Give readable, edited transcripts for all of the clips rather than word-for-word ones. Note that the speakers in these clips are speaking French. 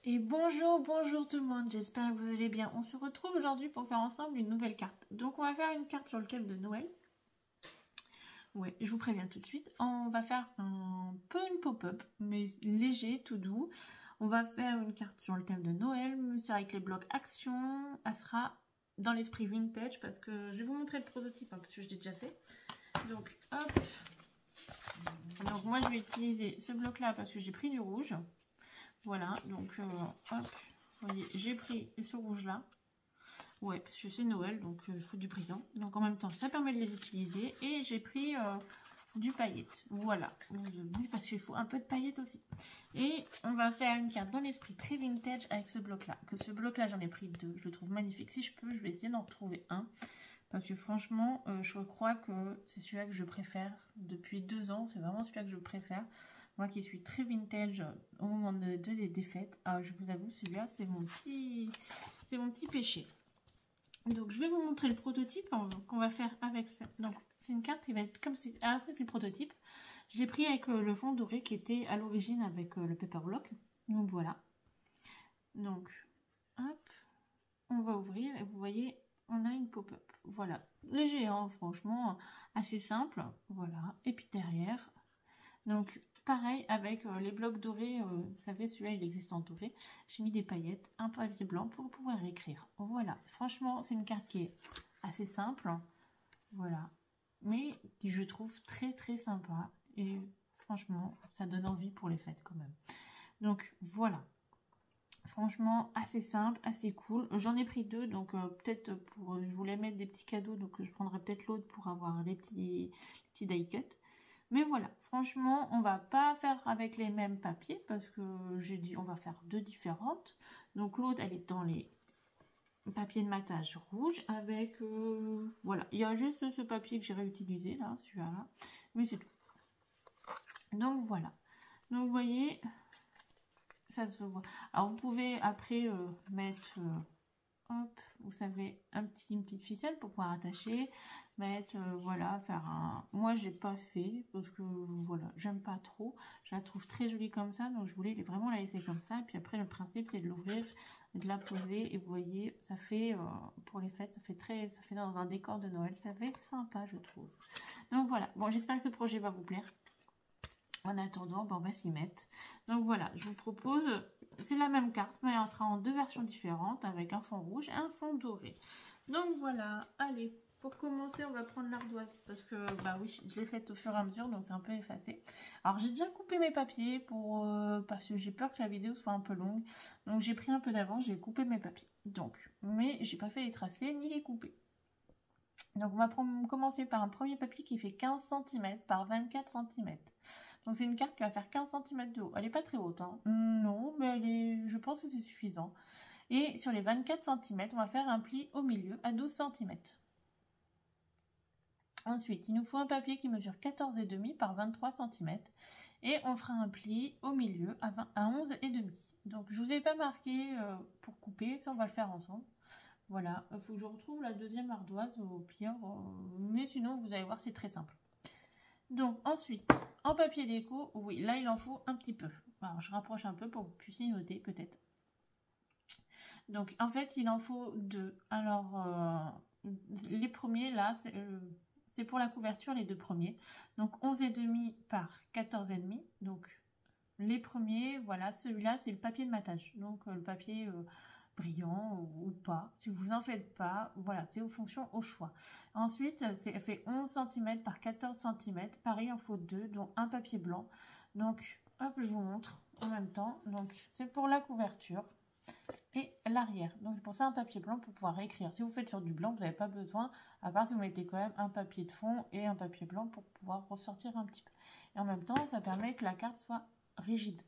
Et bonjour tout le monde, j'espère que vous allez bien. On se retrouve aujourd'hui pour faire ensemble une nouvelle carte. Donc on va faire une carte sur le thème de Noël. Ouais, je vous préviens tout de suite. On va faire un peu une pop-up, mais léger, tout doux. On va faire une carte sur le thème de Noël, mais c'est avec les blocs action. Elle sera dans l'esprit vintage parce que je vais vous montrer le prototype, hein, parce que je l'ai déjà fait. Donc hop. Donc moi je vais utiliser ce bloc là parce que j'ai pris du rouge. Voilà, donc hop, vous voyez, j'ai pris ce rouge là. Ouais, parce que c'est Noël, donc il faut du brillant. Donc en même temps, ça permet de les utiliser. Et j'ai pris du paillette. Voilà, oui, parce qu'il faut un peu de paillettes aussi. Et on va faire une carte dans l'esprit très vintage avec ce bloc là. Que ce bloc là, j'en ai pris deux. Je le trouve magnifique. Si je peux, je vais essayer d'en retrouver un. Parce que franchement, je crois que c'est celui-là que je préfère depuis 2 ans. C'est vraiment celui-là que je préfère. Moi qui suis très vintage au moment de des fêtes. Ah, je vous avoue, celui-là, c'est mon petit péché. Donc, je vais vous montrer le prototype qu'on va faire avec ça. Donc, c'est une carte qui va être comme si... Ah, ça, c'est le prototype. Je l'ai pris avec le fond doré qui était à l'origine avec le paper block. Donc, voilà. Donc, hop. On va ouvrir et vous voyez... On a une pop-up, voilà, léger, hein, franchement, assez simple, voilà, et puis derrière, donc pareil avec les blocs dorés, vous savez, celui-là il existe en doré, j'ai mis des paillettes, un papier blanc pour pouvoir écrire, voilà, franchement, c'est une carte qui est assez simple, voilà, mais qui je trouve très très sympa, et franchement, ça donne envie pour les fêtes quand même, donc voilà. Franchement, assez simple, assez cool. J'en ai pris deux, donc peut-être pour... je voulais mettre des petits cadeaux, donc je prendrai peut-être l'autre pour avoir les petits die cut. Mais voilà, franchement, on va pas faire avec les mêmes papiers, parce que j'ai dit on va faire deux différentes. Donc l'autre, elle est dans les papiers de matage rouge, avec... voilà, il y a juste ce papier que j'ai réutilisé, là, celui-là, mais c'est tout. Donc voilà. Donc vous voyez... Ça se voit. Alors vous pouvez après mettre, hop, vous savez, une petite ficelle pour pouvoir attacher, mettre, voilà, faire un... Moi j'ai pas fait parce que voilà, j'aime pas trop. Je la trouve très jolie comme ça, donc je voulais vraiment la laisser comme ça. Et puis après le principe c'est de l'ouvrir, de la poser et vous voyez, ça fait pour les fêtes, ça fait dans un décor de Noël, ça fait sympa je trouve. Donc voilà. Bon, j'espère que ce projet va vous plaire. En attendant, on va s'y mettre. Donc voilà, je vous propose, c'est la même carte, mais elle sera en deux versions différentes, avec un fond rouge et un fond doré. Donc voilà, allez, pour commencer, on va prendre l'ardoise, parce que, bah oui, je l'ai faite au fur et à mesure, donc c'est un peu effacé. Alors j'ai déjà coupé mes papiers, parce que j'ai peur que la vidéo soit un peu longue. Donc j'ai pris un peu d'avance, j'ai coupé mes papiers. Donc, mais j'ai pas fait les tracés, ni les couper. Donc on va commencer par un premier papier qui fait 15 cm par 24 cm. Donc c'est une carte qui va faire 15 cm de haut. Elle n'est pas très haute, hein. Non, mais je pense que c'est suffisant. Et sur les 24 cm, on va faire un pli au milieu à 12 cm. Ensuite, il nous faut un papier qui mesure 14,5 par 23 cm. Et on fera un pli au milieu à 11,5. Donc je ne vous ai pas marqué pour couper, ça on va le faire ensemble. Voilà, il faut que je retrouve la deuxième ardoise au pire, mais sinon vous allez voir c'est très simple. Donc ensuite, en papier déco, oui, là il en faut un petit peu. Alors je rapproche un peu pour que vous puissiez noter peut-être. Donc en fait il en faut deux. Alors les premiers là, c'est pour la couverture les deux premiers. Donc 11,5 par 14,5. Donc les premiers, voilà, celui-là c'est le papier de matage. Donc le papier... brillant ou pas, si vous n'en faites pas, voilà, c'est aux fonctions au choix. Ensuite, ça fait 11 cm par 14 cm, pareil, il en faut deux, dont un papier blanc. Donc, hop, je vous montre en même temps. Donc, c'est pour la couverture et l'arrière. Donc, c'est pour ça un papier blanc pour pouvoir écrire. Si vous faites sur du blanc, vous n'avez pas besoin, à part si vous mettez quand même un papier de fond et un papier blanc pour pouvoir ressortir un petit peu. Et en même temps, ça permet que la carte soit rigide.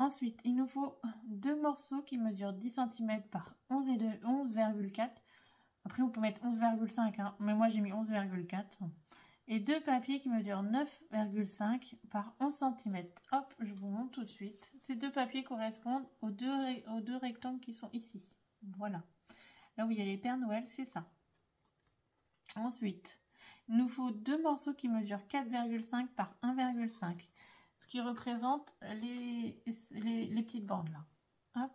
Ensuite, il nous faut deux morceaux qui mesurent 10 cm par 11,4. Après, on peut mettre 11,5, hein, mais moi j'ai mis 11,4. Et deux papiers qui mesurent 9,5 par 11 cm. Hop, je vous montre tout de suite. Ces deux papiers correspondent aux deux rectangles qui sont ici. Voilà. Là où il y a les Pères Noël, c'est ça. Ensuite, il nous faut deux morceaux qui mesurent 4,5 par 1,5. qui représente les petites bandes là. Hop.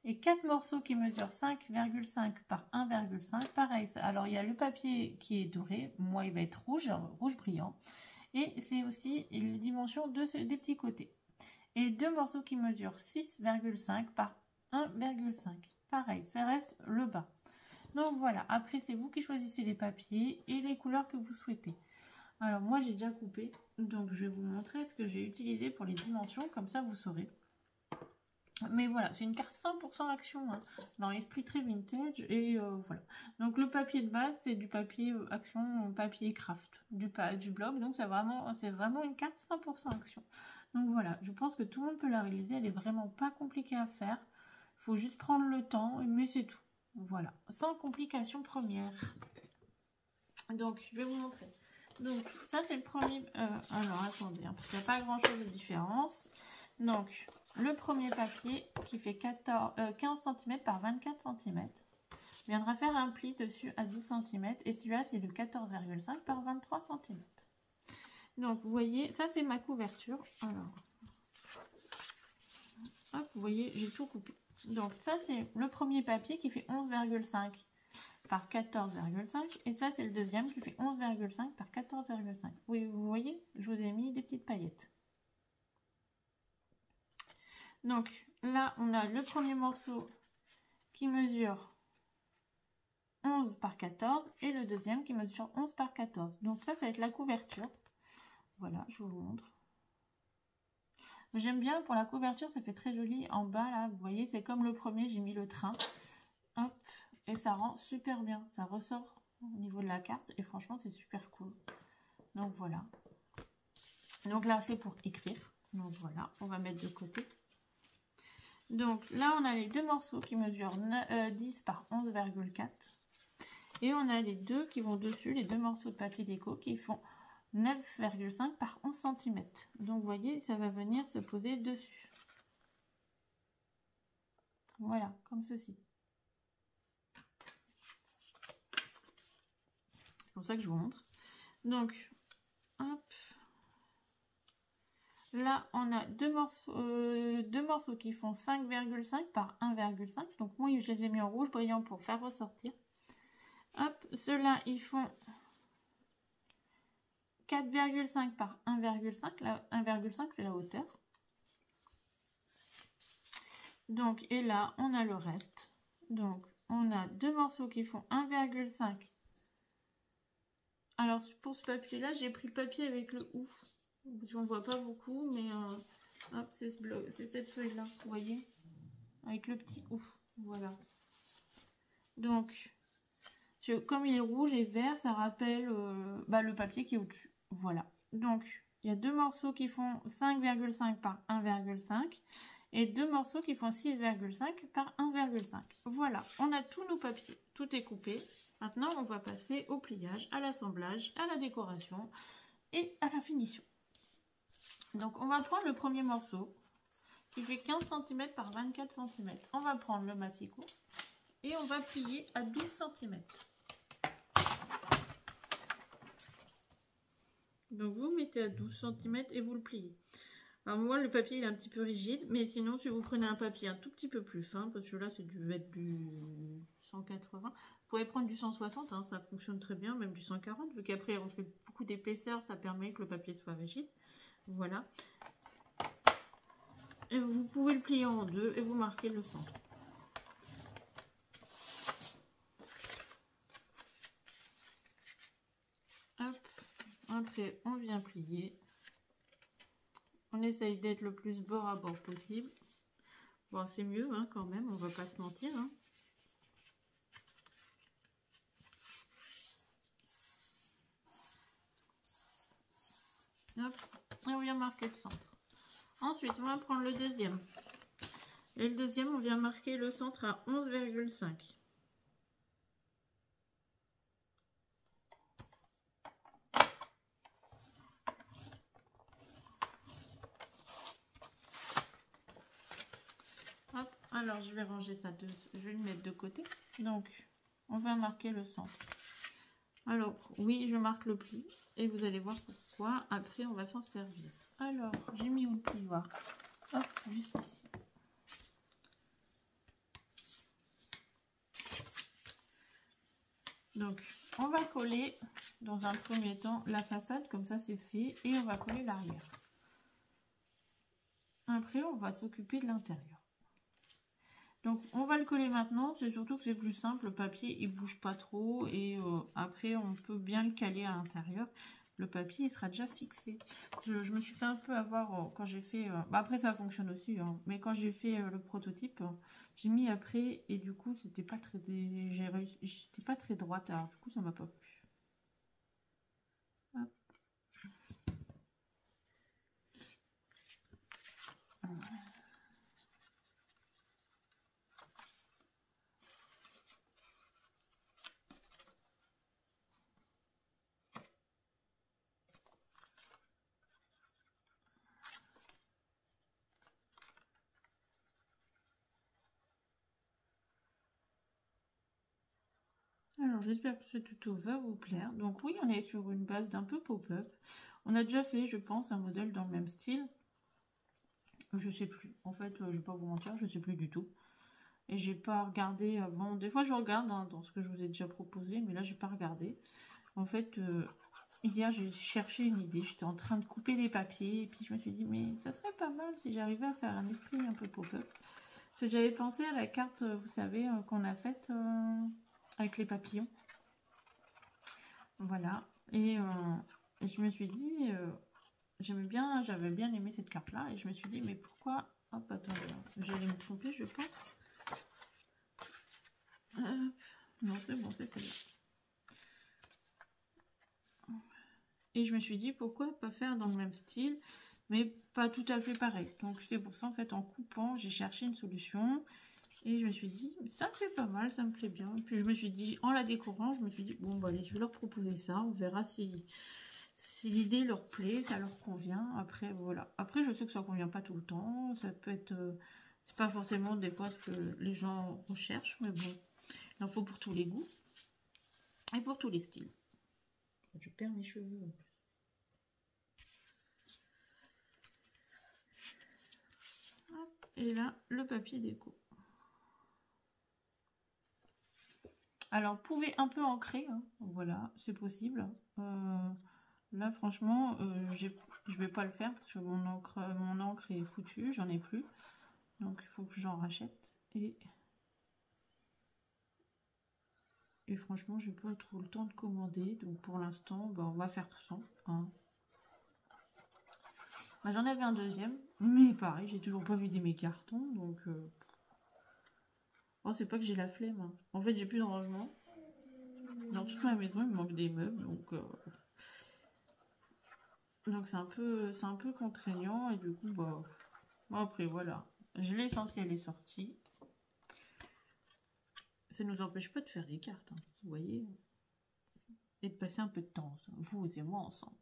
Et 4 morceaux qui mesurent 5,5 par 1,5. Pareil, alors il y a le papier qui est doré, moi il va être rouge, rouge brillant. Et c'est aussi les dimensions des petits côtés. Et 2 morceaux qui mesurent 6,5 par 1,5. Pareil, ça reste le bas. Donc voilà, après c'est vous qui choisissez les papiers et les couleurs que vous souhaitez. Alors moi j'ai déjà coupé, donc je vais vous montrer ce que j'ai utilisé pour les dimensions, comme ça vous saurez. Mais voilà, c'est une carte 100% action, hein, dans l'esprit très vintage. Et voilà. Donc le papier de base, c'est du papier action, papier craft, du blog. Donc c'est vraiment une carte 100% action. Donc voilà, je pense que tout le monde peut la réaliser. Elle est vraiment pas compliquée à faire. Il faut juste prendre le temps, mais c'est tout. Voilà, sans complication première. Donc je vais vous montrer. Donc ça c'est le premier. Alors attendez, hein, parce qu'il n'y a pas grand chose de différence. Donc le premier papier qui fait 15 cm par 24 cm viendra faire un pli dessus à 12 cm et celui-là c'est le 14,5 par 23 cm. Donc vous voyez, ça c'est ma couverture. Alors, hop, vous voyez, j'ai tout coupé. Donc ça c'est le premier papier qui fait 11,5 par 14,5 et ça c'est le deuxième qui fait 11,5 par 14,5. Oui, vous voyez, je vous ai mis des petites paillettes. Donc là, on a le premier morceau qui mesure 11 par 14 et le deuxième qui mesure 11 par 14. Donc ça va être la couverture. Voilà, je vous montre. J'aime bien pour la couverture, ça fait très joli. En bas, là, vous voyez, c'est comme le premier, j'ai mis le train. Hop, et ça rend super bien. Ça ressort au niveau de la carte et franchement, c'est super cool. Donc voilà. Donc là, c'est pour écrire. Donc voilà, on va mettre de côté. Donc là, on a les deux morceaux qui mesurent 10 par 11,4. Et on a les deux qui vont dessus, les deux morceaux de papier déco qui font 9,5 par 11 cm. Donc vous voyez, ça va venir se poser dessus. Voilà, comme ceci. C'est pour ça que je vous montre. Donc, hop. Là, on a deux morceaux qui font 5,5 par 1,5. Donc moi, je les ai mis en rouge brillant pour faire ressortir. Hop, ceux-là, ils font 4,5 par 1,5. Là, 1,5, c'est la hauteur. Donc, et là, on a le reste. Donc, on a deux morceaux qui font 1,5. Alors, pour ce papier-là, j'ai pris le papier avec le OU. On ne voit pas beaucoup, mais hop, c'est cette feuille-là, vous voyez, avec le petit OU. Voilà. Donc, comme il est rouge et vert, ça rappelle le papier qui est au-dessus. Voilà. Donc, il y a deux morceaux qui font 5,5 par 1,5 et deux morceaux qui font 6,5 par 1,5. Voilà, on a tous nos papiers. Tout est coupé. Maintenant, on va passer au pliage, à l'assemblage, à la décoration et à la finition. Donc, on va prendre le premier morceau qui fait 15 cm par 24 cm. On va prendre le massicot et on va plier à 12 cm. Donc, vous mettez à 12 cm et vous le pliez. Alors, moi, le papier il est un petit peu rigide, mais sinon, si vous prenez un papier un tout petit peu plus fin, parce que là, c'est du 180, vous pouvez prendre du 160, hein, ça fonctionne très bien, même du 140, vu qu'après, on fait beaucoup d'épaisseur, ça permet que le papier soit rigide. Voilà. Et vous pouvez le plier en deux et vous marquez le centre. Hop. Après, on vient plier. On essaye d'être le plus bord à bord possible. Bon, c'est mieux hein, quand même, on va pas se mentir. Hein. Hop. Et on vient marquer le centre. Ensuite, on va prendre le deuxième. Et le deuxième, on vient marquer le centre à 11,5. Hop, alors je vais ranger ça, je vais le mettre de côté. Donc, on va marquer le centre. Alors, oui, je marque le pli. Et vous allez voir pourquoi. Après, on va s'en servir. Alors, j'ai mis où le plioir? Hop, juste ici. Donc, on va coller dans un premier temps la façade, comme ça c'est fait, et on va coller l'arrière. Après, on va s'occuper de l'intérieur. Donc, on va le coller maintenant, c'est surtout que c'est plus simple, le papier il bouge pas trop, et après on peut bien le caler à l'intérieur. Le papier il sera déjà fixé. Je me suis fait un peu avoir quand j'ai fait... bah après ça fonctionne aussi, hein, mais quand j'ai fait le prototype, j'ai mis après et du coup c'était pas très... J'étais pas très droite, alors du coup ça m'a pas plu. Hop. Alors j'espère que ce tuto va vous plaire. Donc oui, on est sur une base d'un peu pop-up. On a déjà fait, je pense, un modèle dans le même style. Je sais plus. En fait, je vais pas vous mentir, je sais plus du tout. Et j'ai pas regardé avant. Des fois, je regarde hein, dans ce que je vous ai déjà proposé, mais là, j'ai pas regardé. En fait, hier, j'ai cherché une idée. J'étais en train de couper des papiers et puis je me suis dit, mais ça serait pas mal si j'arrivais à faire un esprit un peu pop-up. Parce que j'avais pensé à la carte, vous savez, qu'on a faite avec les papillons. Voilà. Et je me suis dit, j'avais bien aimé cette carte-là. Et je me suis dit, mais pourquoi... Hop, attendez, j'allais me tromper, je pense. Non, c'est bon, c'est celle-là. Et je me suis dit, pourquoi pas faire dans le même style, mais pas tout à fait pareil. Donc c'est pour ça, en fait, en coupant, j'ai cherché une solution. Et je me suis dit, ça me fait pas mal, ça me plaît bien. Puis je me suis dit, en la décorant, je me suis dit, bon, bah, allez, je vais leur proposer ça. On verra si l'idée leur plaît, ça leur convient. Après, voilà. Après, je sais que ça ne convient pas tout le temps. Ça peut être... c'est pas forcément des fois ce que les gens recherchent, mais bon, il en faut pour tous les goûts. Et pour tous les styles. Je perds mes cheveux en plus. Hop, et là, le papier déco. Alors, vous pouvez un peu ancrer, hein, voilà, c'est possible. Là, franchement, je vais pas le faire parce que mon encre est foutue, j'en ai plus. Donc, il faut que j'en rachète. Et franchement, j'ai pas trop le temps de commander. Donc, pour l'instant, bah, on va faire ça. Hein. Bah, j'en avais un deuxième, mais pareil, j'ai toujours pas vidé mes cartons. Donc, oh, c'est pas que j'ai la flemme. Hein. En fait, j'ai plus de rangement. Dans toute ma maison, il me manque des meubles. Donc c'est un peu contraignant. Et du coup, bah, après, voilà. L'essentiel est sorti. Ça ne nous empêche pas de faire des cartes, hein, vous voyez. Et de passer un peu de temps, vous et moi, ensemble.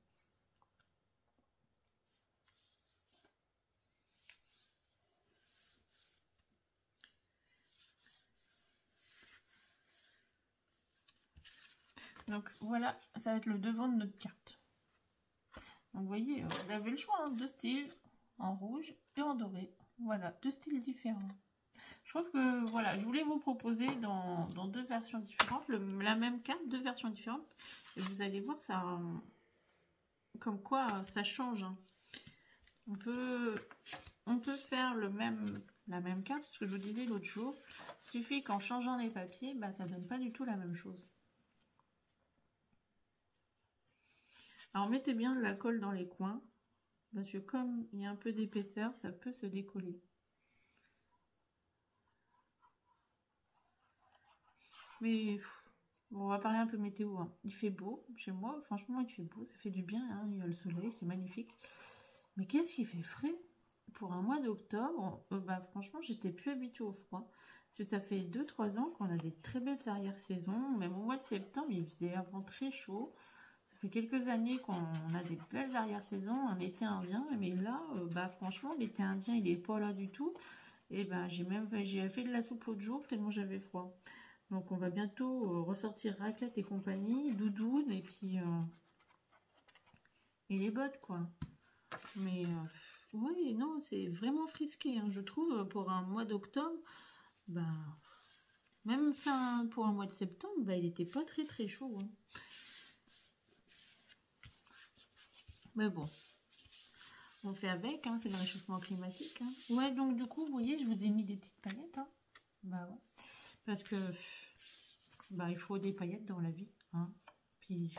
Donc voilà, ça va être le devant de notre carte. Donc vous voyez, vous avez le choix, hein, deux styles, en rouge et en doré. Voilà, deux styles différents. Je trouve que, voilà, je voulais vous proposer dans deux versions différentes, la même carte, deux versions différentes. Et vous allez voir, ça, comme quoi ça change. Hein. On peut faire la même carte, ce que je vous disais l'autre jour. Il suffit qu'en changeant les papiers, bah, ça donne pas du tout la même chose. Alors mettez bien de la colle dans les coins, parce que comme il y a un peu d'épaisseur, ça peut se décoller. Mais bon, on va parler un peu météo. Hein. Il fait beau chez moi, franchement il fait beau, ça fait du bien, hein. Il y a le soleil, c'est magnifique. Mais qu'est-ce qui fait frais? Pour un mois d'octobre, bah, franchement j'étais plus habituée au froid. Parce que ça fait 2-3 ans qu'on a des très belles arrière-saisons, même au mois de septembre il faisait avant très chaud. Ça fait quelques années qu'on a des belles arrière-saisons, un été indien, mais là, bah, franchement, l'été indien, il n'est pas là du tout. Et ben, j'ai fait de la soupe l'autre jour, tellement j'avais froid. Donc, on va bientôt ressortir raclette et compagnie, doudoune, et puis et les bottes, quoi. Mais oui, non, c'est vraiment frisqué, hein, je trouve, pour un mois d'octobre. Bah, même pour un mois de septembre, bah, il n'était pas très très chaud. Hein. Mais bon, on fait avec, hein, c'est le réchauffement climatique. Hein. Ouais, donc du coup, vous voyez, je vous ai mis des petites paillettes. Hein. Bah ouais, parce que bah, il faut des paillettes dans la vie. Hein. Puis,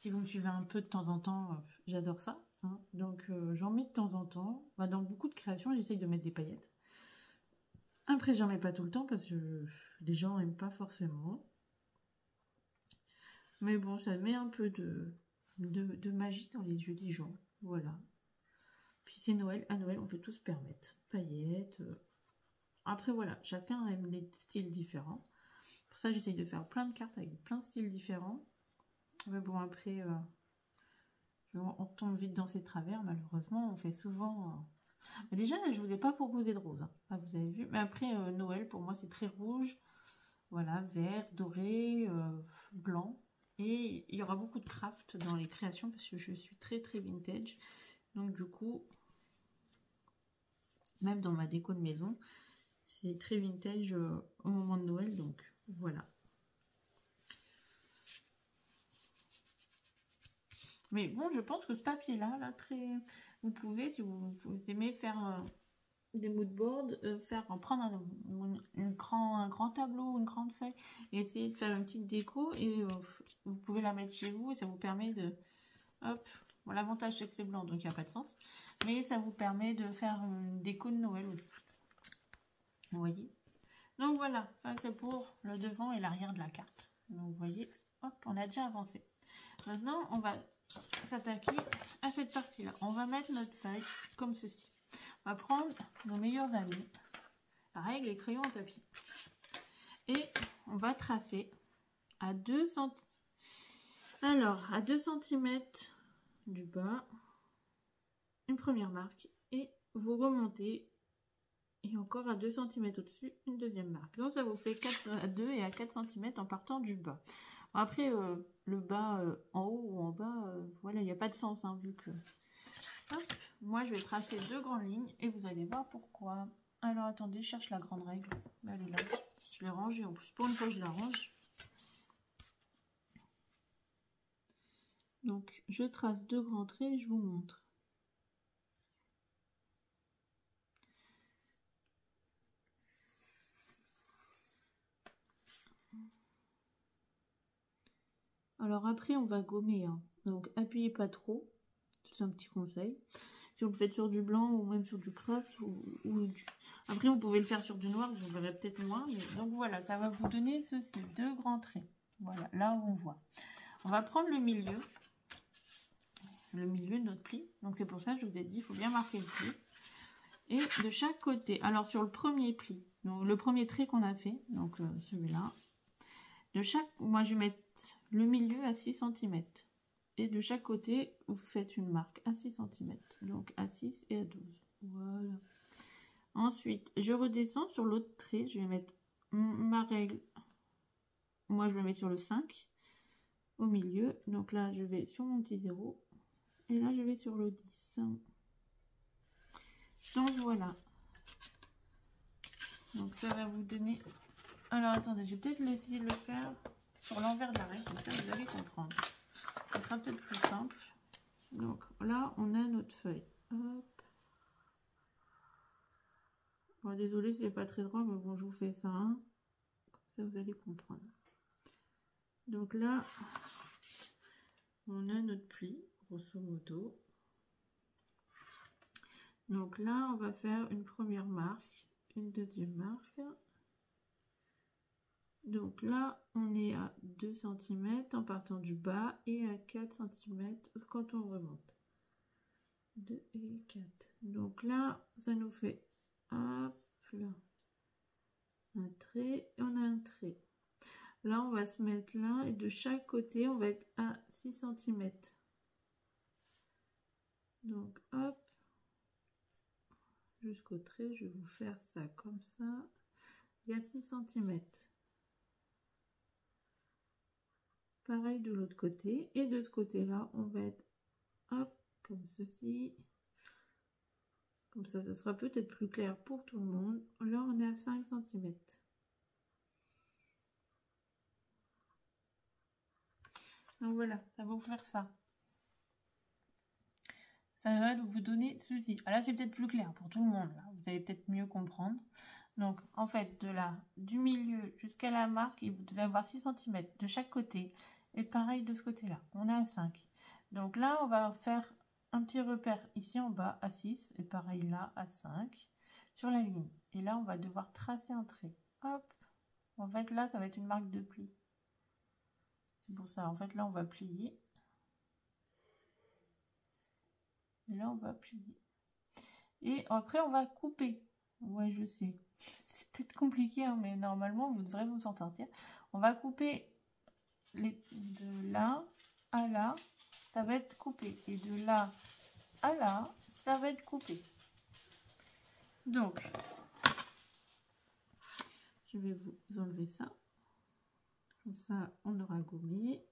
si vous me suivez un peu de temps en temps, j'adore ça. Hein. Donc, j'en mets de temps en temps. Bah, dans beaucoup de créations, j'essaye de mettre des paillettes. Après, j'en mets pas tout le temps parce que les gens n'aiment pas forcément. Mais bon, ça met un peu de magie dans les yeux des gens. Voilà. Puis c'est Noël. À Noël, on peut tout se permettre. Paillettes. Après, voilà. Chacun aime les styles différents. Pour ça, j'essaye de faire plein de cartes avec plein de styles différents. Mais bon, après, on tombe vite dans ses travers. Malheureusement, on fait souvent... Déjà, je vous ai pas proposé de rose. Hein. Ah, vous avez vu. Mais après, Noël, pour moi, c'est très rouge. Voilà, vert, doré, blanc. Et il y aura beaucoup de craft dans les créations parce que je suis très très vintage. Donc du coup, même dans ma déco de maison, c'est très vintage au moment de Noël. Donc voilà. Mais bon, je pense que ce papier-là, là, très... vous pouvez, si vous aimez faire des moodboards, prendre un grand tableau, une grande feuille, et essayer de faire une petite déco, et vous pouvez la mettre chez vous, et ça vous permet de... Hop, bon, l'avantage c'est que c'est blanc, donc il n'y a pas de sens, mais ça vous permet de faire une déco de Noël aussi. Vous voyez? Donc voilà, ça c'est pour le devant et l'arrière de la carte. Donc vous voyez, hop, on a déjà avancé. Maintenant, on va s'attaquer à cette partie-là. On va mettre notre feuille comme ceci. On va prendre nos meilleurs amis, pareil avec les crayons en papier. Et on va tracer à 2 cm. Alors, à 2 cm du bas, une première marque. Et vous remontez. Et encore à 2 cm au-dessus, une deuxième marque. Donc ça vous fait 4 à 2 et à 4 cm en partant du bas. Après, le bas en haut ou en bas, voilà, il n'y a pas de sens, hein, vu que... Hop, moi, je vais tracer 2 grandes lignes et vous allez voir pourquoi. Alors, attendez, je cherche la grande règle. Elle est là. Je l'ai rangée en plus. Pour une fois, je la range. Donc, je trace 2 grands traits et je vous montre. Alors après, on va gommer. Hein. Donc, appuyez pas trop. C'est un petit conseil. Si vous le faites sur du blanc ou même sur du craft Après, vous pouvez le faire sur du noir, vous verrez peut-être moins. Mais... Donc voilà, ça va vous donner ceci, 2 grands traits. Voilà, là où on voit. On va prendre le milieu de notre pli. Donc c'est pour ça que je vous ai dit, il faut bien marquer le pli. Et de chaque côté, alors sur le premier pli, donc le premier trait qu'on a fait, donc celui-là, moi je vais mettre le milieu à 6 cm. Et de chaque côté, vous faites une marque à 6 cm. Donc à 6 et à 12. Voilà. Ensuite, je redescends sur l'autre trait. Je vais mettre ma règle. Moi, je le mets sur le 5 au milieu. Donc là, je vais sur mon petit 0. Et là, je vais sur le 10. Donc voilà. Donc ça va vous donner... Alors attendez, je vais peut-être essayer de le faire sur l'envers de la règle. Comme ça, vous allez comprendre. Ce sera peut-être plus simple. Donc là, on a notre feuille. Hop. Bon, désolé, c'est pas très droit, mais bon, je vous fais ça. Hein. Comme ça, vous allez comprendre. Donc là, on a notre pli, grosso modo. Donc là, on va faire une première marque, une deuxième marque. Donc là, on est à 2 cm en partant du bas et à 4 cm quand on remonte. 2 et 4. Donc là, ça nous fait hop là, un trait et on a un trait. Là, on va se mettre là et de chaque côté, on va être à 6 cm. Donc hop, jusqu'au trait, je vais vous faire ça comme ça. Il y a 6 cm. Pareil de l'autre côté. Et de ce côté-là, on va être hop, comme ceci. Comme ça, ce sera peut-être plus clair pour tout le monde. Là, on est à 5 cm. Donc voilà, ça va vous faire ça. Ça va vous donner ceci. Ah là, c'est peut-être plus clair pour tout le monde. Là. Vous allez peut-être mieux comprendre. Donc, en fait, de là, du milieu jusqu'à la marque, vous devez avoir 6 cm de chaque côté. Et pareil de ce côté-là. On est à 5. Donc là, on va faire un petit repère ici en bas à 6. Et pareil là, à 5. Sur la ligne. Et là, on va devoir tracer un trait. Hop. En fait, là, ça va être une marque de pli. C'est pour ça. En fait, là, on va plier. Et là, on va plier. Et après, on va couper. Ouais, je sais. C'est peut-être compliqué, hein, mais normalement, vous devrez vous en sortir. On va couper de là à là. Ça va être coupé. Et de là à là, ça va être coupé. Donc, je vais vous enlever ça. Comme ça, on aura gommé.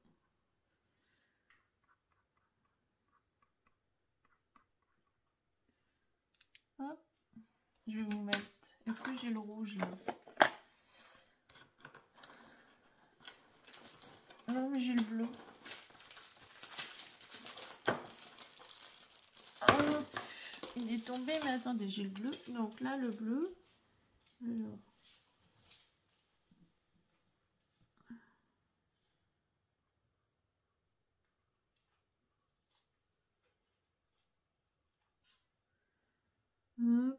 Hop. Je vais vous mettre... Est-ce que j'ai le rouge là? Non, mais j'ai le bleu. Hop. Il est tombé, mais attendez, j'ai le bleu. Donc là, le bleu. Alors... Hop.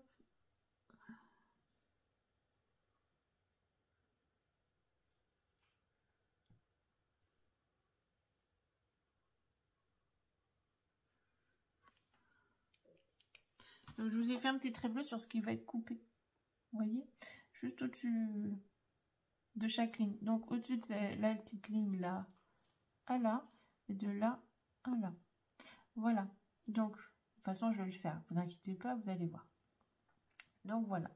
Donc, je vous ai fait un petit trait bleu sur ce qui va être coupé. Vous voyez? Juste au-dessus de chaque ligne. Donc, au-dessus de la petite ligne là, à là, et de là à là. Voilà. Donc, de toute façon, je vais le faire. Vous inquiétez pas, vous allez voir. Donc, voilà.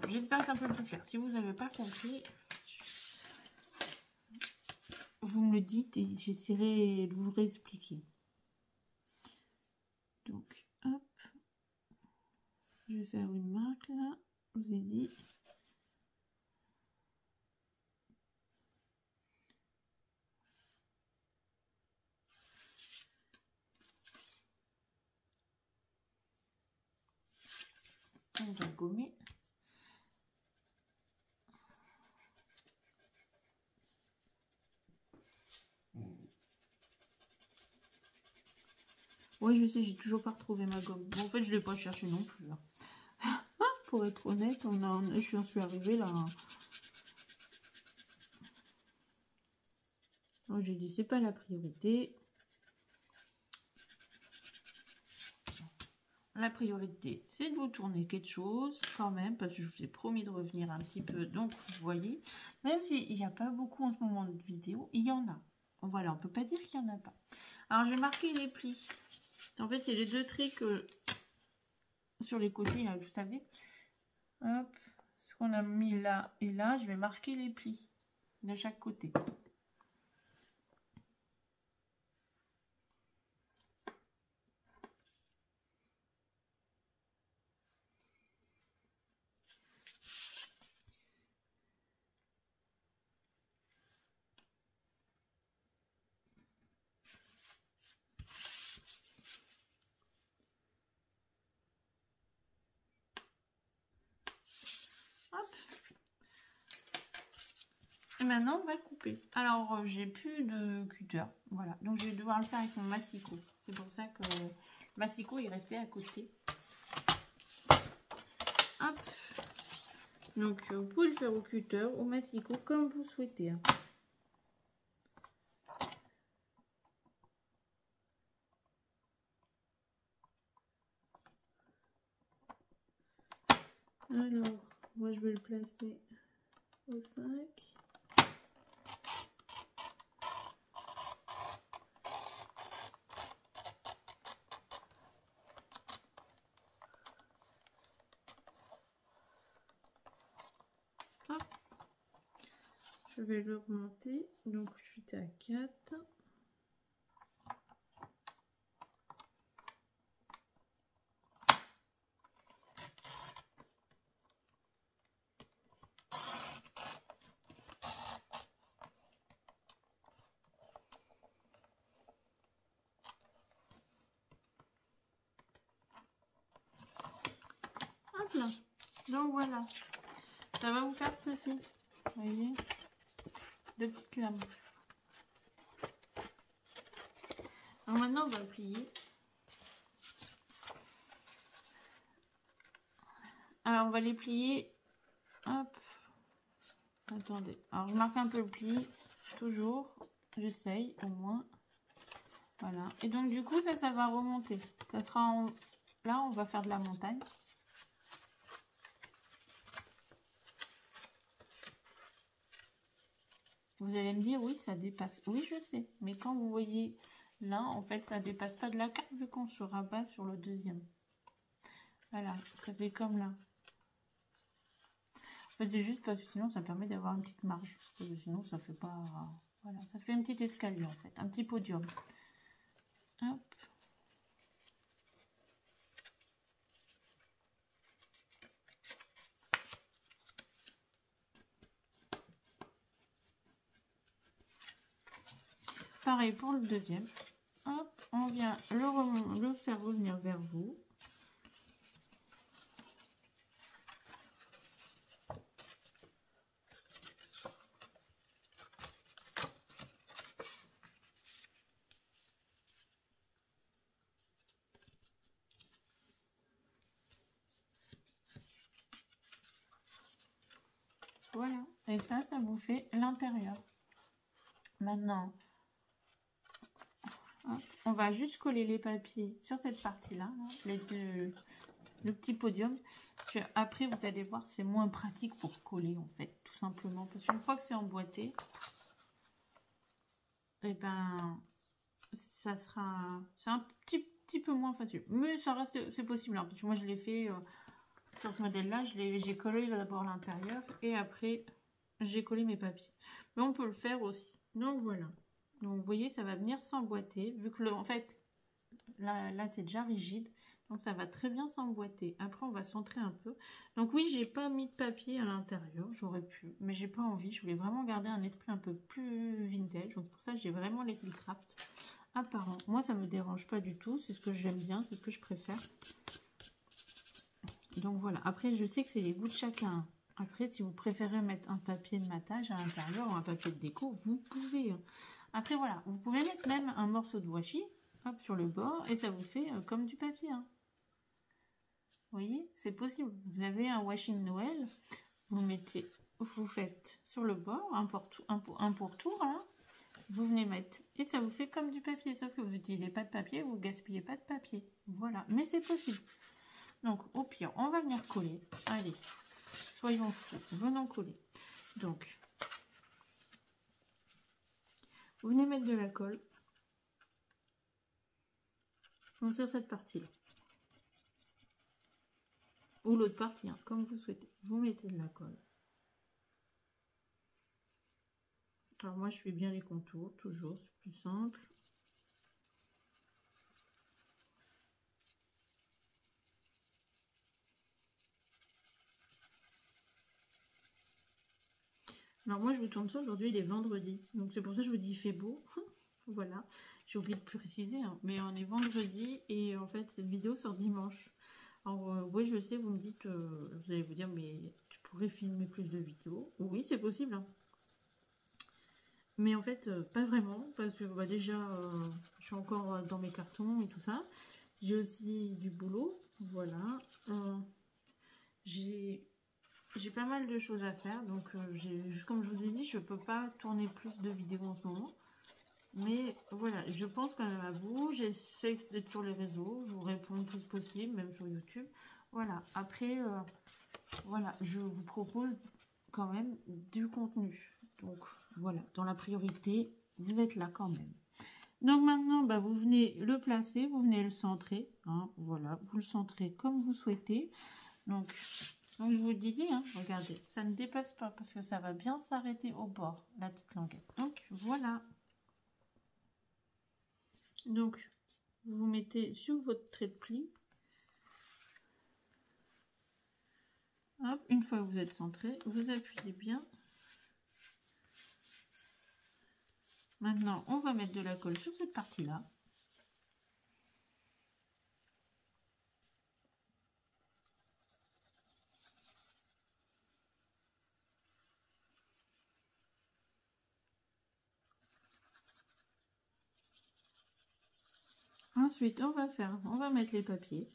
J'espère que c'est un peu plus clair. Si vous n'avez pas compris, vous me le dites et j'essaierai de vous réexpliquer. Donc, hop. Je vais faire une marque là. Je vous ai dit. On va gommer. Oui, je sais, j'ai toujours pas retrouvé ma gomme. Bon, en fait, je l'ai pas cherché non plus. Hein. Pour être honnête, je suis arrivée là. J'ai dit, c'est pas la priorité. La priorité, c'est de vous tourner quelque chose quand même, parce que je vous ai promis de revenir un petit peu. Donc, vous voyez, même s'il n'y a pas beaucoup en ce moment de vidéos, il y en a. Voilà, on peut pas dire qu'il n'y en a pas. Alors, je vais marquer les plis. En fait, c'est les deux traits sur les côtés, là, vous savez. Hop, ce qu'on a mis là et là, je vais marquer les plis de chaque côté. Hop. Et maintenant, on va couper. Alors, j'ai plus de cutter. Voilà. Donc, je vais devoir le faire avec mon massicot. C'est pour ça que le massicot est resté à côté. Hop. Donc, vous pouvez le faire au cutter, au massicot, comme vous souhaitez. Alors, moi, je vais le placer au 5. Hop. Je vais le remonter. Donc, je suis à 4. simple. Donc voilà, ça va vous faire ceci. Vous voyez, 2 petites lames. Alors maintenant, on va le plier. Alors, on va les plier. Hop. Attendez. Alors, je marque un peu le pli. Toujours. J'essaye, au moins. Voilà. Et donc, du coup, ça va remonter. Ça sera en... Là, on va faire de la montagne. Vous allez me dire, oui, ça dépasse. Oui, je sais. Mais quand vous voyez là, en fait, ça dépasse pas de la carte vu qu'on se rabat sur le deuxième. Voilà. Ça fait comme là. En fait, c'est juste parce que sinon, ça permet d'avoir une petite marge. Parce que sinon, ça fait pas... Voilà. Ça fait un petit escalier, en fait. Un petit podium. Hop. Pareil pour le deuxième. Hop, on vient le faire revenir vers vous. Voilà, et ça vous fait l'intérieur. Maintenant, hop, on va juste coller les papiers sur cette partie-là, le petit podium. Puis après, vous allez voir, c'est moins pratique pour coller, en fait, tout simplement. Parce qu'une fois que c'est emboîté, et ben, ça sera... C'est un petit peu moins facile. Mais ça reste... C'est possible, hein, parce que moi, je l'ai fait... sur ce modèle-là, j'ai collé d'abord l'intérieur et après, j'ai collé mes papiers. Mais on peut le faire aussi. Donc, voilà. Donc, vous voyez, ça va venir s'emboîter. Vu que, en fait, là c'est déjà rigide. Donc, ça va très bien s'emboîter. Après, on va centrer un peu. Donc, oui, j'ai pas mis de papier à l'intérieur. J'aurais pu, mais j'ai pas envie. Je voulais vraiment garder un esprit un peu plus vintage. Donc, pour ça, j'ai vraiment laissé le craft apparent. Moi, ça me dérange pas du tout. C'est ce que j'aime bien. C'est ce que je préfère. Donc voilà, après je sais que c'est les goûts de chacun. Après, si vous préférez mettre un papier de matage à l'intérieur ou un papier de déco, vous pouvez. Après voilà, vous pouvez mettre même un morceau de washi, hop, sur le bord et ça vous fait comme du papier. Hein. Vous voyez, c'est possible. Vous avez un washi de Noël, vous faites sur le bord un pourtour, hein, vous venez mettre et ça vous fait comme du papier, sauf que vous n'utilisez pas de papier, vous gaspillez pas de papier. Voilà, mais c'est possible. Donc, au pire, on va venir coller. Allez, soyons fous, venons coller. Donc, vous venez mettre de la colle sur cette partie-là. Ou l'autre partie, hein, comme vous souhaitez. Vous mettez de la colle. Alors, moi, je fais bien les contours, toujours, c'est plus simple. Alors moi je vous tourne ça aujourd'hui, il est vendredi, donc c'est pour ça que je vous dis il fait beau. Voilà, j'ai oublié de préciser, hein. Mais on est vendredi et en fait cette vidéo sort dimanche. Alors oui je sais, vous me dites, vous allez vous dire mais tu pourrais filmer plus de vidéos. Oui c'est possible, hein. Mais en fait pas vraiment, parce que bah, déjà je suis encore dans mes cartons et tout ça. J'ai aussi du boulot, voilà. J'ai pas mal de choses à faire, donc comme je vous ai dit, je peux pas tourner plus de vidéos en ce moment. Mais voilà, je pense quand même à vous, j'essaie d'être sur les réseaux, je vous réponds le plus possible, même sur YouTube. Voilà, après, voilà, je vous propose quand même du contenu. Donc voilà, dans la priorité, vous êtes là quand même. Donc maintenant, bah, vous venez le placer, vous venez le centrer. Hein, voilà, vous le centrez comme vous souhaitez. Donc je vous le disais, hein, regardez, ça ne dépasse pas parce que ça va bien s'arrêter au bord, la petite languette. Donc voilà. Donc vous vous mettez sur votre trait de pli. Hop, une fois que vous êtes centré, vous appuyez bien. Maintenant, on va mettre de la colle sur cette partie-là. Ensuite, on va mettre les papiers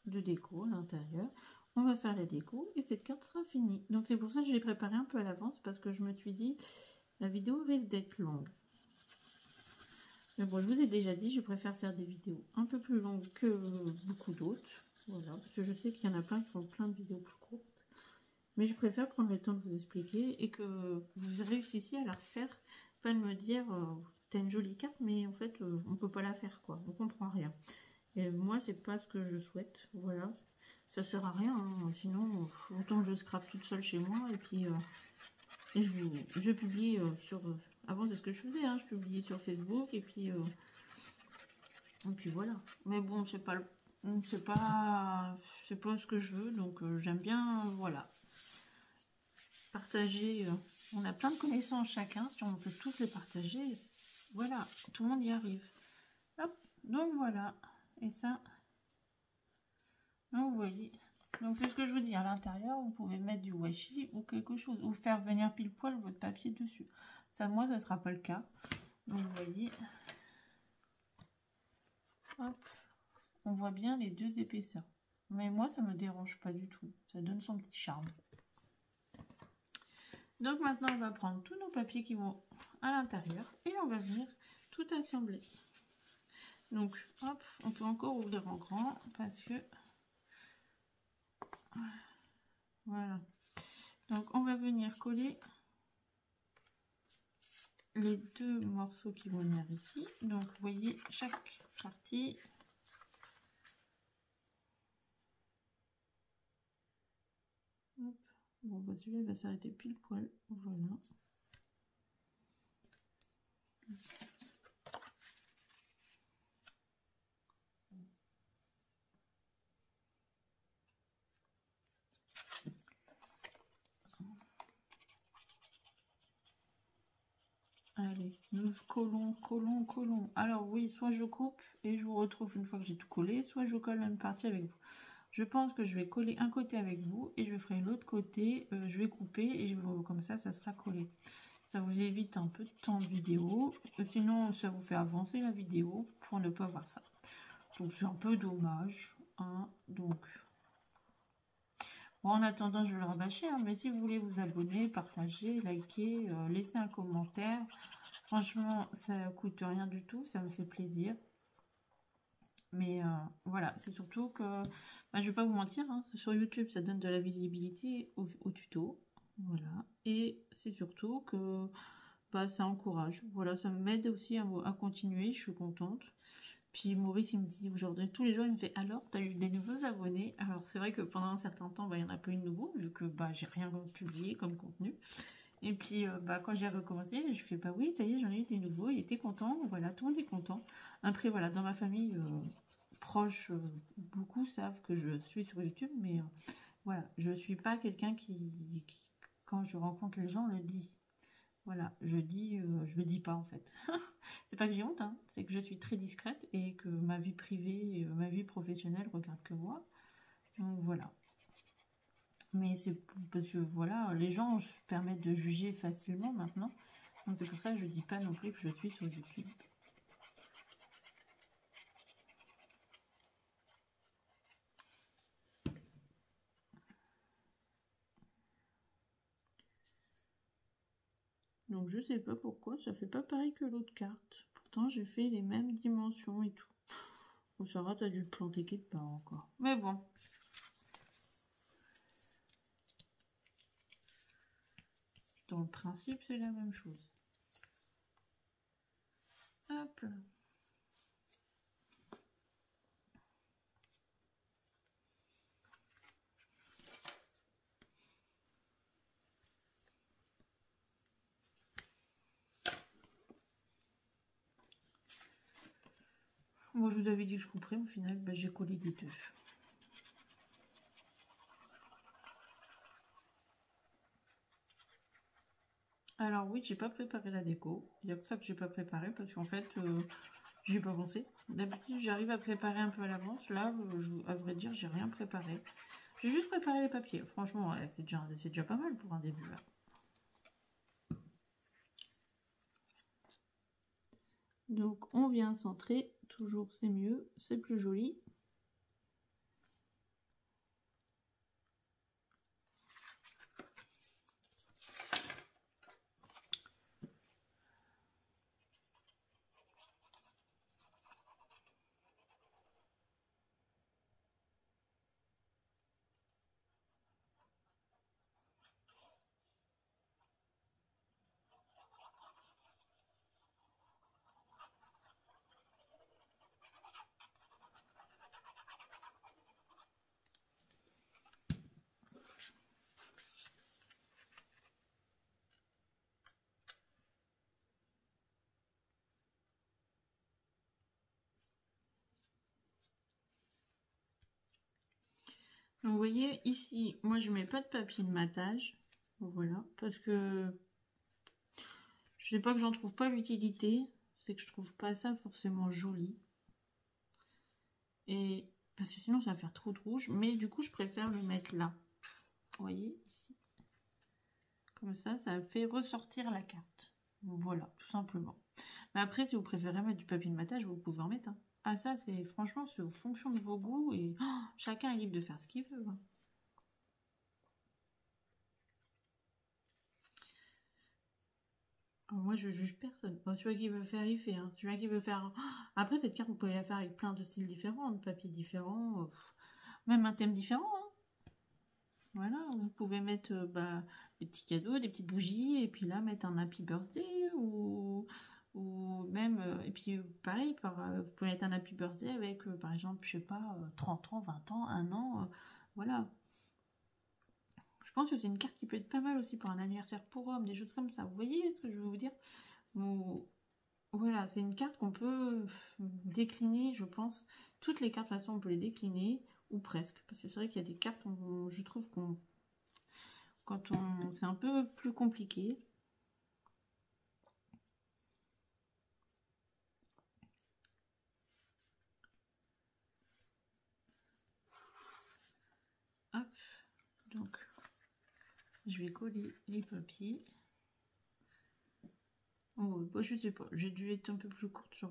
de déco à l'intérieur. On va faire la déco et cette carte sera finie. Donc c'est pour ça que je l'ai préparé un peu à l'avance parce que je me suis dit la vidéo risque d'être longue. Mais bon, je vous ai déjà dit, je préfère faire des vidéos un peu plus longues que beaucoup d'autres. Voilà, parce que je sais qu'il y en a plein qui font plein de vidéos plus courtes. Mais je préfère prendre le temps de vous expliquer et que vous réussissiez à la refaire. Pas de me dire, t'as une jolie carte, mais en fait, on peut pas la faire, quoi. On comprend rien. Et moi, c'est pas ce que je souhaite. Voilà, ça sert à rien. Hein. Sinon, autant je scrape toute seule chez moi et puis je publie sur... avant, c'est ce que je faisais. Hein. Je publiais sur Facebook et puis voilà. Mais bon, c'est pas ce que je veux. Donc, j'aime bien, voilà. Partager, on a plein de connaissances chacun, si on peut tous les partager, voilà, tout le monde y arrive. Hop, donc voilà, et ça, donc vous voyez, donc c'est ce que je vous dis, à l'intérieur, vous pouvez mettre du washi ou quelque chose, ou faire venir pile poil votre papier dessus. Ça, moi, ça sera pas le cas. Donc vous voyez, hop, on voit bien les deux épaisseurs. Mais moi, ça me dérange pas du tout, ça donne son petit charme. Donc maintenant, on va prendre tous nos papiers qui vont à l'intérieur et on va venir tout assembler. Donc, hop, on peut encore ouvrir en grand parce que... Voilà. Donc, on va venir coller les deux morceaux qui vont venir ici. Donc, vous voyez, chaque partie... Hop. Bon, bah celui-là, il va s'arrêter pile poil. Voilà. Allez, nous collons. Alors oui, soit je coupe et je vous retrouve une fois que j'ai tout collé, soit je colle une partie avec vous. Je pense que je vais coller un côté avec vous et je ferai l'autre côté, je vais couper et comme ça sera collé. Ça vous évite un peu de temps de vidéo, sinon ça vous fait avancer la vidéo pour ne pas voir ça. Donc c'est un peu dommage, hein, donc... Bon, en attendant, je vais le rabâcher, hein, mais si vous voulez vous abonner, partager, liker, laisser un commentaire, franchement, ça coûte rien du tout, ça me fait plaisir. Mais voilà, c'est surtout que, bah, je vais pas vous mentir, hein, sur YouTube, ça donne de la visibilité au tuto, voilà. Et c'est surtout que bah, ça encourage, voilà, ça m'aide aussi à continuer, je suis contente. Puis Maurice, il me dit aujourd'hui, tous les jours, il me fait alors, tu as eu des nouveaux abonnés. Alors c'est vrai que pendant un certain temps, bah, il n'y en a pas eu de nouveaux, vu que bah, j'ai rien publié comme contenu. Et puis bah, quand j'ai recommencé, je fais bah oui, ça y est, j'en ai eu des nouveaux, il était content, voilà, tout le monde est content. Après voilà, dans ma famille proche, beaucoup savent que je suis sur YouTube, mais voilà, je suis pas quelqu'un qui, quand je rencontre les gens, le dit. Voilà, je le dis pas en fait. C'est pas que j'ai honte, hein, c'est que je suis très discrète et que ma vie privée, ma vie professionnelle regarde que moi. Donc voilà. Mais c'est parce que voilà, les gens se permettent de juger facilement maintenant. Donc c'est pour ça que je dis pas non plus que je suis sur YouTube. Donc je sais pas pourquoi, ça fait pas pareil que l'autre carte. Pourtant j'ai fait les mêmes dimensions et tout. Bon, Sarah, t'as dû te planter quelque part encore. Mais bon. Dans le principe, c'est la même chose. Hop là. Moi, je vous avais dit que je couperais, au final, bah, j'ai collé les deux. Alors oui, j'ai pas préparé la déco. Il y a que ça que j'ai pas préparé parce qu'en fait, j'y ai pas pensé. D'habitude, j'arrive à préparer un peu à l'avance. Là, à vrai dire, j'ai rien préparé. J'ai juste préparé les papiers. Franchement, ouais, c'est déjà pas mal pour un début. Là. Donc, on vient centrer toujours c'est mieux, c'est plus joli. Donc, vous voyez ici, moi je mets pas de papier de matage, voilà, parce que je sais pas que j'en trouve pas l'utilité, c'est que je trouve pas ça forcément joli, et parce que sinon ça va faire trop de rouge, mais du coup je préfère le mettre là, vous voyez ici, comme ça fait ressortir la carte, voilà, tout simplement. Mais après si vous préférez mettre du papier de matage, vous pouvez en mettre, hein. Ah ça c'est franchement c'est en fonction de vos goûts, et chacun est libre de faire ce qu'il veut, hein. Moi, je juge personne. Bon, celui qui veut faire, il fait. Hein. Celui qui veut faire... Après, cette carte, vous pouvez la faire avec plein de styles différents, de papiers différents, même un thème différent. Hein. Voilà, vous pouvez mettre des petits cadeaux, des petites bougies, et puis là, mettre un Happy Birthday, ou même... et puis, pareil, vous pouvez mettre un Happy Birthday avec, par exemple, je sais pas, 30 ans, 20 ans, 1 an, voilà. Je pense que c'est une carte qui peut être pas mal aussi pour un anniversaire pour homme, des choses comme ça. Vous voyez ce que je veux vous dire? Voilà, c'est une carte qu'on peut décliner, je pense. Toutes les cartes, de toute façon, on peut les décliner, ou presque. Parce que c'est vrai qu'il y a des cartes, je trouve c'est un peu plus compliqué. Hop, donc, je vais coller les papiers. Oh, bah, je sais pas, j'ai dû être un peu plus courte sur...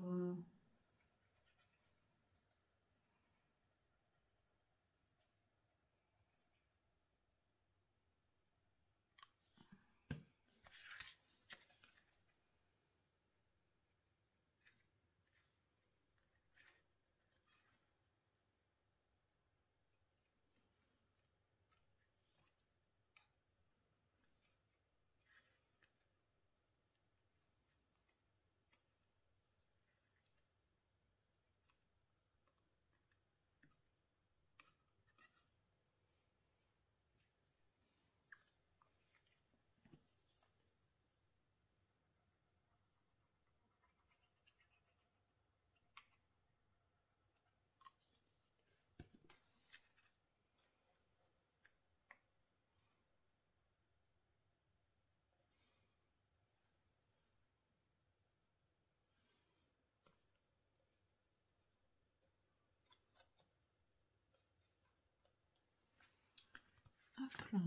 Hop là.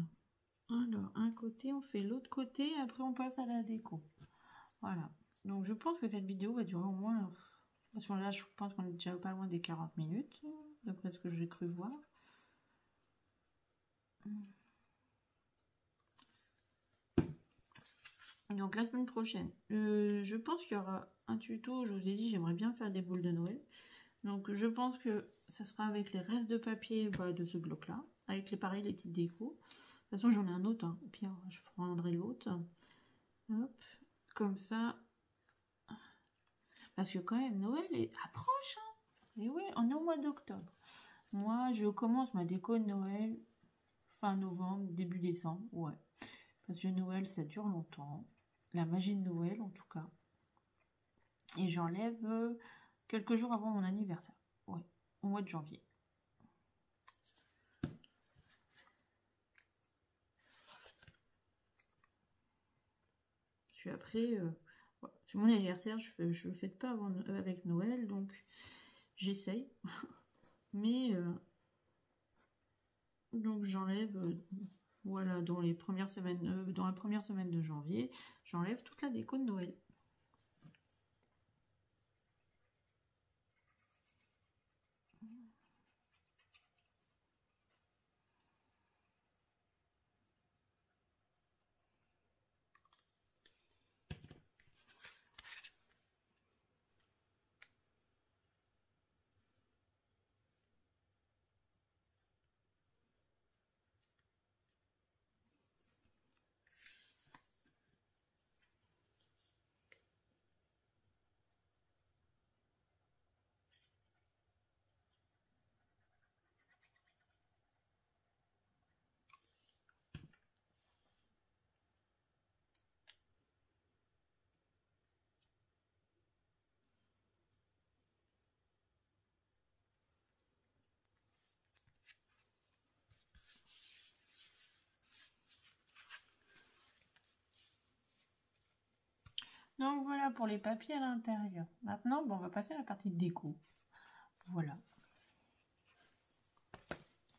Alors, un côté, on fait l'autre côté, après on passe à la déco. Voilà. Donc, je pense que cette vidéo va durer au moins... Parce que là, je pense qu'on est déjà pas loin des 40 minutes, d'après ce que j'ai cru voir. Donc, la semaine prochaine, je pense qu'il y aura un tuto. Je vous ai dit, j'aimerais bien faire des boules de Noël. Donc, je pense que ça sera avec les restes de papier de ce bloc-là. Avec pareil, les petites décos. De toute façon, j'en ai un autre. Hein. Au pire, je prendrai l'autre. Hop, comme ça. Parce que quand même, Noël approche. Hein. Et oui, on est au mois d'octobre. Moi, je commence ma déco de Noël fin novembre, début décembre. Ouais. Parce que Noël, ça dure longtemps. La magie de Noël, en tout cas. Et j'enlève quelques jours avant mon anniversaire. Ouais, au mois de janvier. Puis après, sur mon anniversaire, je le fête pas avec Noël, donc j'essaye. Mais donc j'enlève, voilà, dans la première semaine de janvier, j'enlève toute la déco de Noël. Donc voilà pour les papiers à l'intérieur. Maintenant, bon, on va passer à la partie déco. Voilà.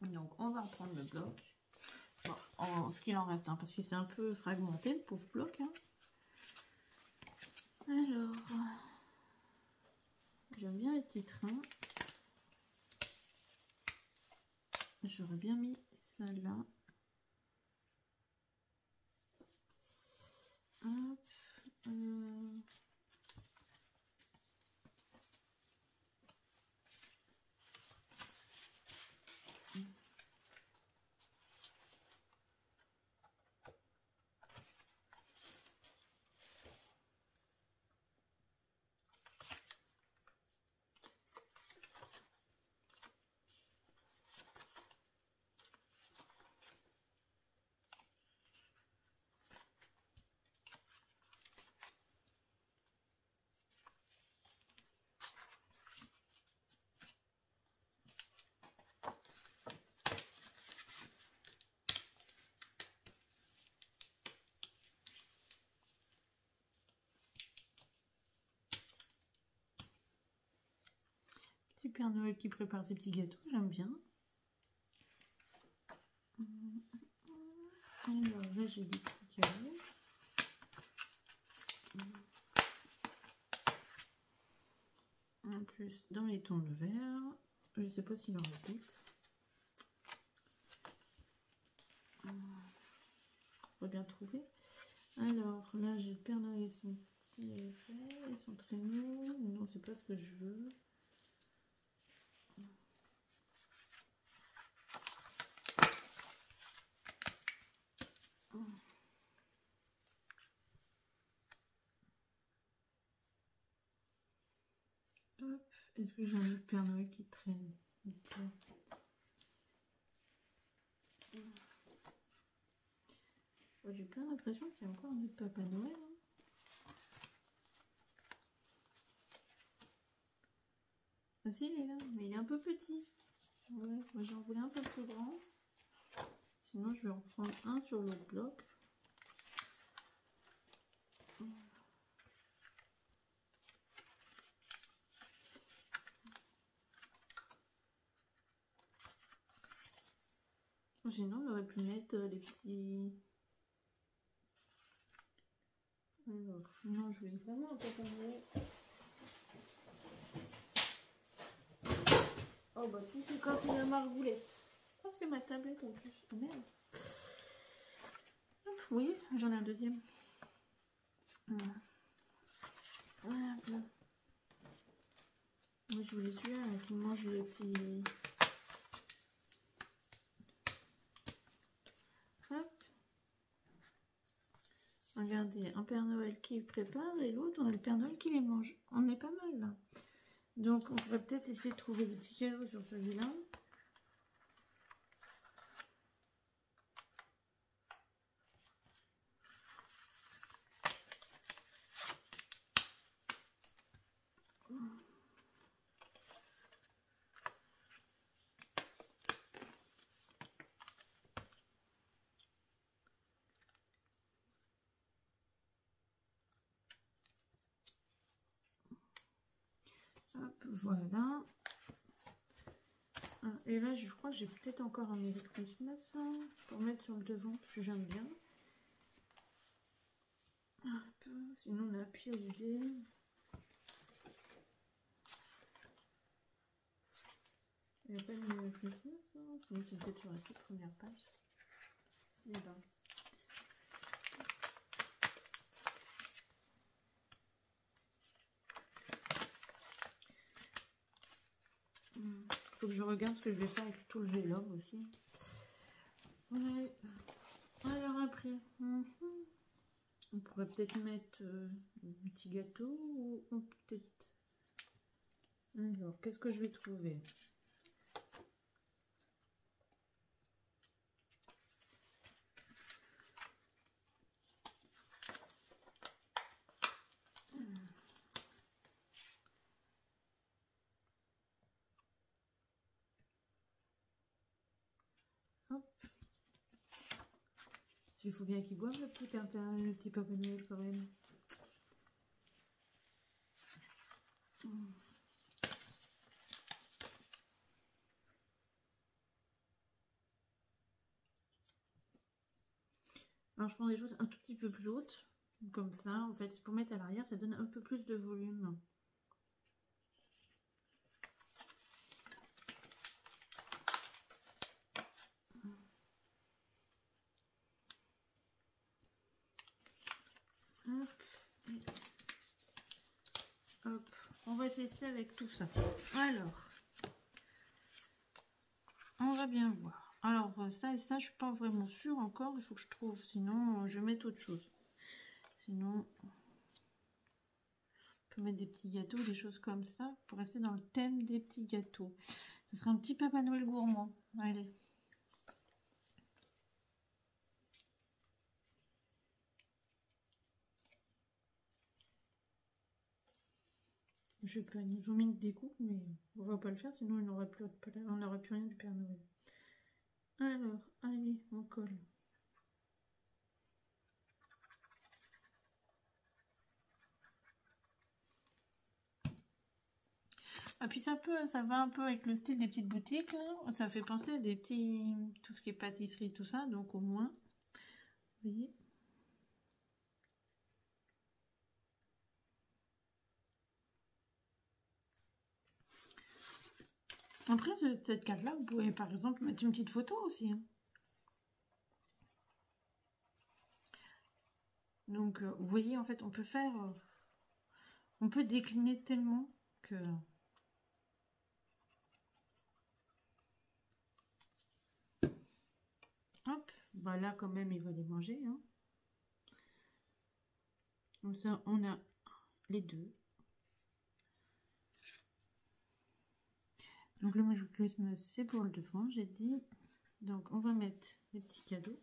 Donc on va reprendre le bloc. Bon, ce qu'il en reste, hein, parce que c'est un peu fragmenté le pauvre bloc. Hein. Alors, j'aime bien les titres. Hein. J'aurais bien mis ça là. Hop. Petit Père Noël qui prépare ses petits gâteaux, j'aime bien. Alors là j'ai des petits cadeaux. En plus dans les tons de verre, je sais pas s'il en reste. On va bien trouver. Alors là j'ai le Père Noël et son petit effet, ils sont très mignons. Non, c'est pas ce que je veux. Hop, est-ce que j'ai un autre Père Noël qui traîne? J'ai pas l'impression qu'il y a encore un autre Papa Noël. Hein. Ah si, il est là, mais il est un peu petit. Ouais, moi j'en voulais un peu plus grand. Sinon, je vais en prendre un sur l'autre bloc. Sinon, on aurait pu mettre les petits... Alors, non, je voulais vraiment un Papa Noël. Oh bah tout est cassé la margoulette. Oh, c'est ma tablette en plus. Oh, merde. Oui, j'en ai un deuxième. Voilà. Moi, je voulais celui-là qui mange le petit... Hop. Regardez, un Père Noël qui prépare et l'autre, on a le Père Noël qui les mange. On est pas mal là. Donc on pourrait peut-être essayer de trouver des petits cadeaux sur celui-là. Hop, voilà. Et là, je crois que j'ai peut-être encore un Merry Christmas hein, pour mettre sur le devant, parce que j'aime bien. Hop, sinon, on a Happy Holiday. Il n'y a pas de Merry Christmas, hein. Sinon, c'est peut-être sur la toute première page. C'est là. Faut que je regarde ce que je vais faire avec tout le vélum aussi. Ouais. Alors après, on pourrait peut-être mettre un petit gâteau ou peut-être... Alors, qu'est-ce que je vais trouver? Hop. Il faut bien qu'il boive le petit Papa Noël quand même. Alors je prends des choses un tout petit peu plus hautes, comme ça, en fait, c'est pour mettre à l'arrière, ça donne un peu plus de volume. Hop, et hop, on va tester avec tout ça. Alors, on va bien voir. Alors ça et ça, je suis pas vraiment sûre encore, il faut que je trouve, sinon je vais mettre autre chose. Sinon, on peut mettre des petits gâteaux, des choses comme ça, pour rester dans le thème des petits gâteaux. Ce sera un petit Papa Noël gourmand. Allez. Je vais pas nous mis des coupes, mais on va pas le faire, sinon on n'aurait plus rien du Père Noël. Alors, allez, on colle. Ah, puis ça va un peu avec le style des petites boutiques, là. Ça fait penser à des petits, tout ce qui est pâtisserie, tout ça, donc au moins, vous voyez. Après, cette carte-là, vous pouvez par exemple mettre une petite photo aussi. Hein. Donc, vous voyez, en fait, on peut faire... on peut décliner tellement que... Hop, bah là, quand même, il va les manger. Hein. Comme ça, on a les deux. Donc, le Magic Christmas, c'est pour le devant, j'ai dit. Donc, on va mettre les petits cadeaux.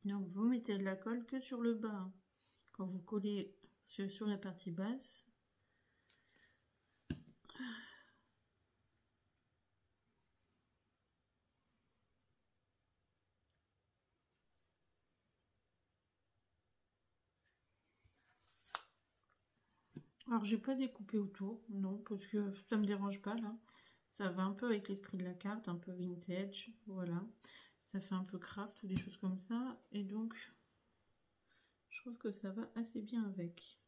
Donc, vous mettez de la colle que sur le bas. Hein. Quand vous collez sur la partie basse. Alors, j'ai pas découpé autour, non, parce que ça me dérange pas, là. Ça va un peu avec l'esprit de la carte, un peu vintage, voilà. Ça fait un peu craft ou des choses comme ça. Et donc, je trouve que ça va assez bien avec.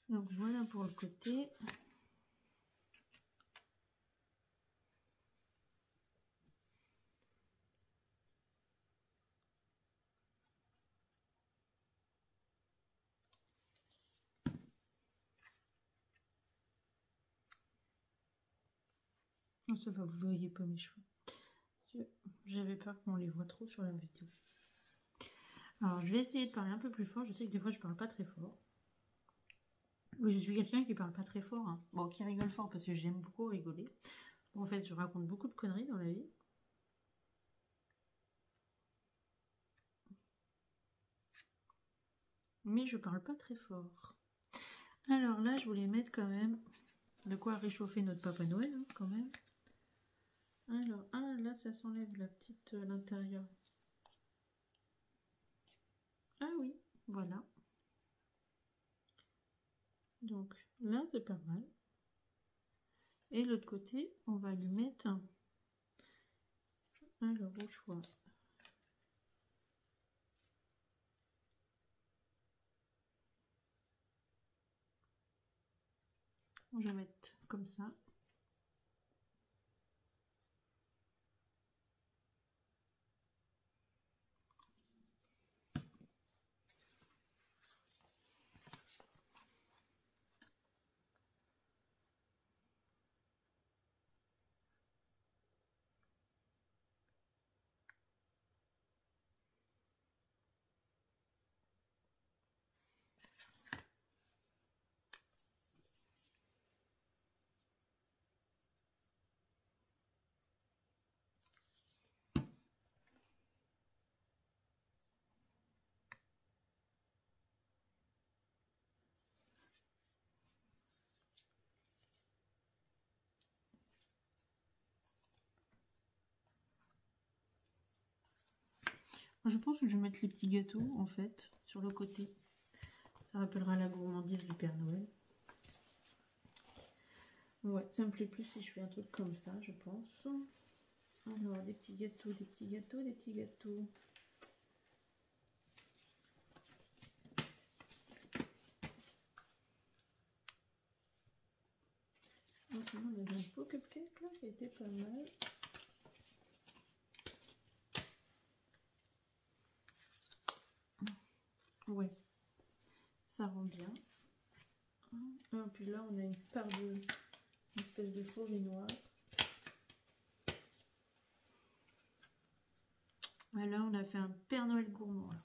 Donc, voilà pour le côté. Ça va, vous voyez pas mes cheveux. J'avais peur qu'on les voit trop sur la vidéo. Alors, je vais essayer de parler un peu plus fort. Je sais que des fois, je parle pas très fort. Je suis quelqu'un qui parle pas très fort. Hein. Bon, qui rigole fort parce que j'aime beaucoup rigoler. Bon, en fait, je raconte beaucoup de conneries dans la vie. Mais je parle pas très fort. Alors là, je voulais mettre quand même de quoi réchauffer notre Papa Noël, hein, quand même. Alors, ah, là, ça s'enlève la petite à l'intérieur. Ah oui, voilà. Donc, là, c'est pas mal. Et l'autre côté, on va lui mettre un... Alors, au choix. On va mettre comme ça. Je pense que je vais mettre les petits gâteaux, en fait, sur le côté. Ça rappellera la gourmandise du Père Noël. Ouais, ça me plaît plus si je fais un truc comme ça, je pense. Alors, des petits gâteaux, des petits gâteaux, des petits gâteaux. On avait un beau cupcake là qui était pas mal. Ouais, ça rend bien. Et puis là, on a une part de une espèce de fauve et noir. Et là, on a fait un Père Noël gourmand. Là.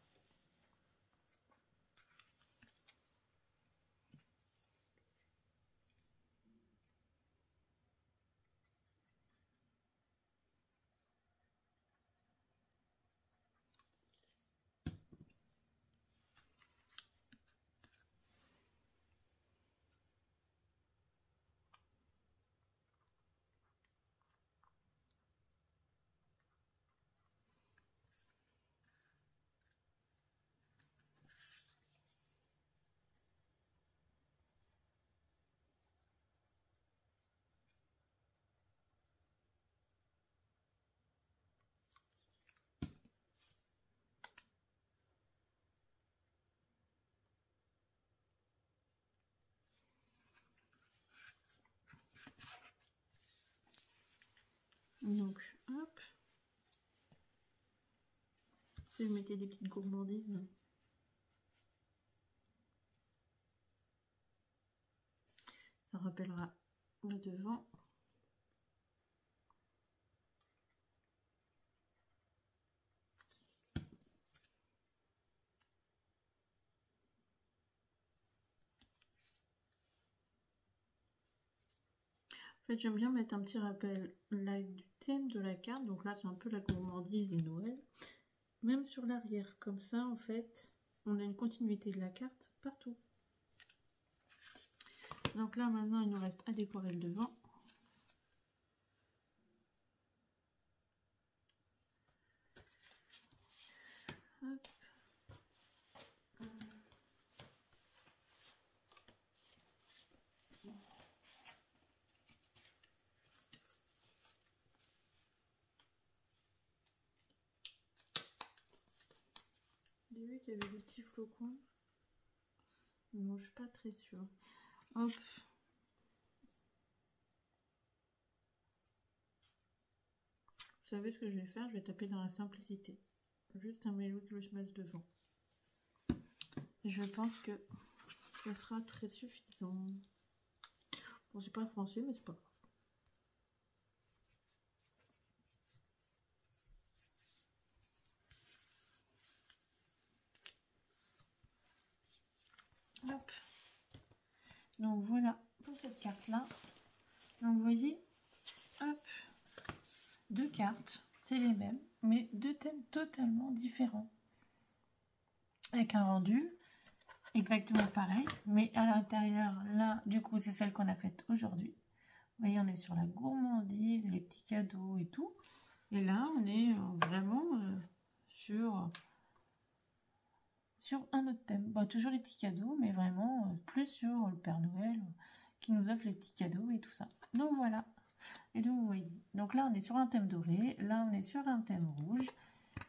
Donc, hop. Si vous mettez des petites gourmandises. Ça rappellera le devant. En fait, j'aime bien mettre un petit rappel là du thème de la carte. Donc là, c'est un peu la gourmandise et Noël. Même sur l'arrière, comme ça, en fait, on a une continuité de la carte partout. Donc là, maintenant, il nous reste à décorer le devant. Hop. J'ai vu qu'il y avait des petits flocons. Non, je suis pas très sûre. Hop. Vous savez ce que je vais faire? Je vais taper dans la simplicité. Juste un Merry Christmas devant. Et je pense que ça sera très suffisant. Bon, c'est pas français, mais c'est pas grave. Hop. Donc voilà pour cette carte là. Donc vous voyez, hop, deux cartes, c'est les mêmes, mais deux thèmes totalement différents. Avec un rendu exactement pareil, mais à l'intérieur, là, du coup, c'est celle qu'on a faite aujourd'hui. Vous voyez, on est sur la gourmandise, les petits cadeaux et tout. Et là, on est vraiment sur un autre thème. Bon, toujours les petits cadeaux, mais vraiment plus sur le Père Noël qui nous offre les petits cadeaux et tout ça. Donc voilà. Et donc vous voyez. Donc là, on est sur un thème doré. Là, on est sur un thème rouge.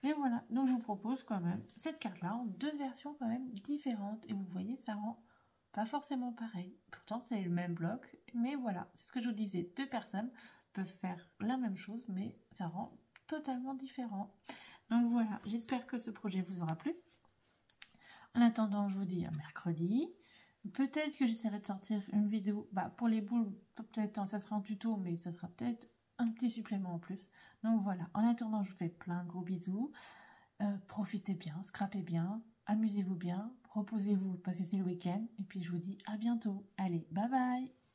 Et voilà. Donc je vous propose quand même cette carte-là en deux versions quand même différentes. Et vous voyez, ça rend pas forcément pareil. Pourtant, c'est le même bloc. Mais voilà, c'est ce que je vous disais. Deux personnes peuvent faire la même chose, mais ça rend totalement différent. Donc voilà, j'espère que ce projet vous aura plu. En attendant, je vous dis à mercredi. Peut-être que j'essaierai de sortir une vidéo. Pour les boules, peut-être ça sera en tuto, mais ça sera peut-être un petit supplément en plus. Donc voilà, en attendant, je vous fais plein de gros bisous. Profitez bien, scrapez bien, amusez-vous bien, reposez-vous, passez le week-end. Et puis je vous dis à bientôt. Allez, bye bye!